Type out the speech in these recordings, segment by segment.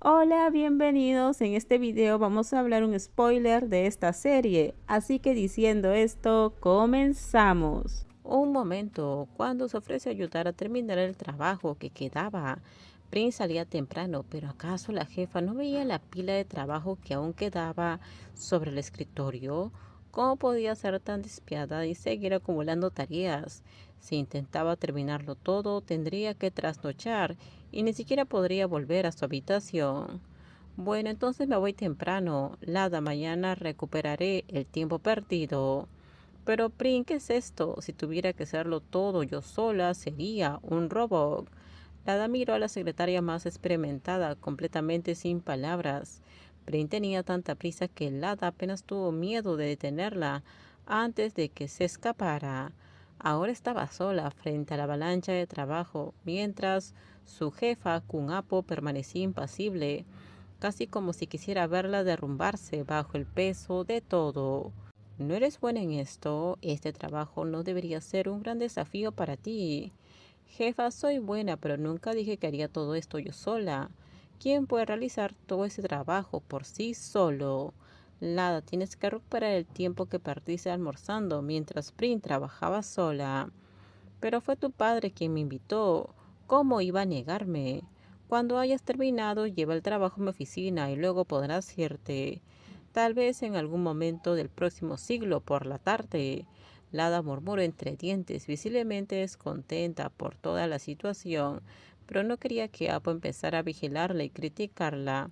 Hola, bienvenidos. En este video vamos a hablar un spoiler de esta serie, así que diciendo esto, comenzamos. Un momento, cuando se ofrece ayudar a terminar el trabajo que quedaba, Prince salía temprano, pero ¿acaso la jefa no veía la pila de trabajo que aún quedaba sobre el escritorio? ¿Cómo podía ser tan despiadada y seguir acumulando tareas? Si intentaba terminarlo todo, tendría que trasnochar y ni siquiera podría volver a su habitación. Bueno, entonces me voy temprano. Lada, mañana recuperaré el tiempo perdido. Pero, Prin, ¿qué es esto? Si tuviera que hacerlo todo yo sola, sería un robot. Lada miró a la secretaria más experimentada, completamente sin palabras. Prin tenía tanta prisa que Lada apenas tuvo miedo de detenerla antes de que se escapara. Ahora estaba sola frente a la avalancha de trabajo, mientras su jefa, Kunapo, permanecía impasible, casi como si quisiera verla derrumbarse bajo el peso de todo. No eres buena en esto. Este trabajo no debería ser un gran desafío para ti. Jefa, soy buena, pero nunca dije que haría todo esto yo sola. ¿Quién puede realizar todo ese trabajo por sí solo? Lada, tienes que recuperar el tiempo que perdiste almorzando mientras Prin trabajaba sola. Pero fue tu padre quien me invitó. ¿Cómo iba a negarme? Cuando hayas terminado, lleva el trabajo a mi oficina y luego podrás irte. Tal vez en algún momento del próximo siglo por la tarde. Lada murmuró entre dientes, visiblemente descontenta por toda la situación, pero no quería que Apo empezara a vigilarla y criticarla.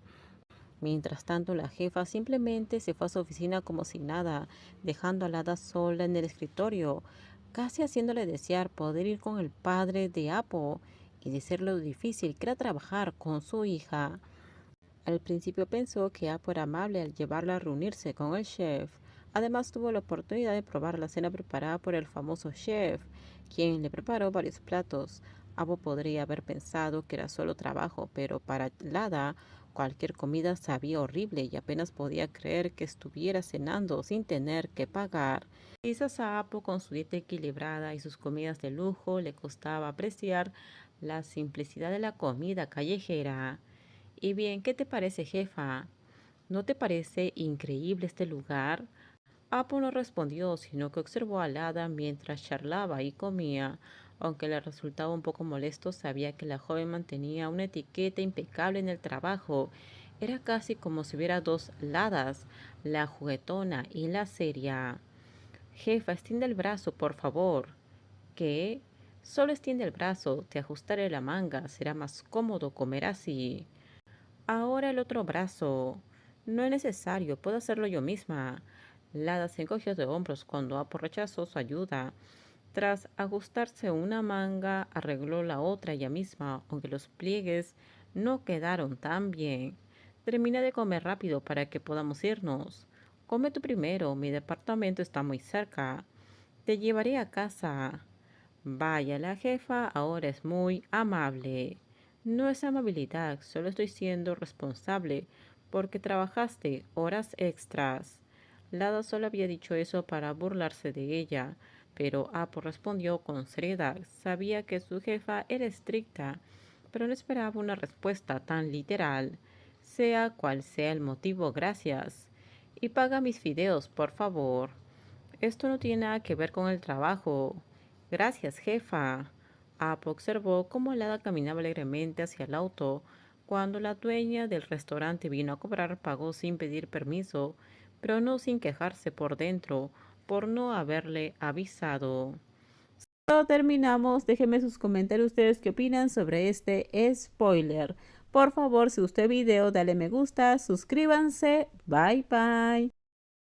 Mientras tanto, la jefa simplemente se fue a su oficina como si nada, dejando a Lada sola en el escritorio, casi haciéndole desear poder ir con el padre de Apo y decirle lo difícil que era trabajar con su hija. Al principio pensó que Apo era amable al llevarla a reunirse con el chef. Además tuvo la oportunidad de probar la cena preparada por el famoso chef, quien le preparó varios platos. Apo podría haber pensado que era solo trabajo, pero para Lada cualquier comida sabía horrible y apenas podía creer que estuviera cenando sin tener que pagar. Quizás a Apo, con su dieta equilibrada y sus comidas de lujo, le costaba apreciar la simplicidad de la comida callejera. Y bien, ¿qué te parece, jefa? ¿No te parece increíble este lugar? Apo no respondió, sino que observó a Lada mientras charlaba y comía. Aunque le resultaba un poco molesto, sabía que la joven mantenía una etiqueta impecable en el trabajo. Era casi como si hubiera dos Ladas, la juguetona y la seria. Jefa, extiende el brazo, por favor. ¿Qué? Solo extiende el brazo, te ajustaré la manga, será más cómodo comer así. Ahora el otro brazo. No es necesario, puedo hacerlo yo misma. Lada se encogió de hombros cuando Apo rechazó su ayuda. Tras ajustarse una manga, arregló la otra ella misma, aunque los pliegues no quedaron tan bien. Termina de comer rápido para que podamos irnos. Come tú primero, mi departamento está muy cerca. Te llevaré a casa. Vaya, la jefa ahora es muy amable. No es amabilidad, solo estoy siendo responsable porque trabajaste horas extras. Lada solo había dicho eso para burlarse de ella, pero Apo respondió con seriedad. Sabía que su jefa era estricta, pero no esperaba una respuesta tan literal. Sea cual sea el motivo, gracias. Y paga mis fideos, por favor. Esto no tiene nada que ver con el trabajo. Gracias, jefa. Apo observó cómo Lada caminaba alegremente hacia el auto. Cuando la dueña del restaurante vino a cobrar, pagó sin pedir permiso, pero no sin quejarse por dentro por no haberle avisado. Todo terminamos. Déjenme sus comentarios ustedes qué opinan sobre este spoiler. Por favor, si gustó el video, dale me gusta, suscríbanse. Bye bye.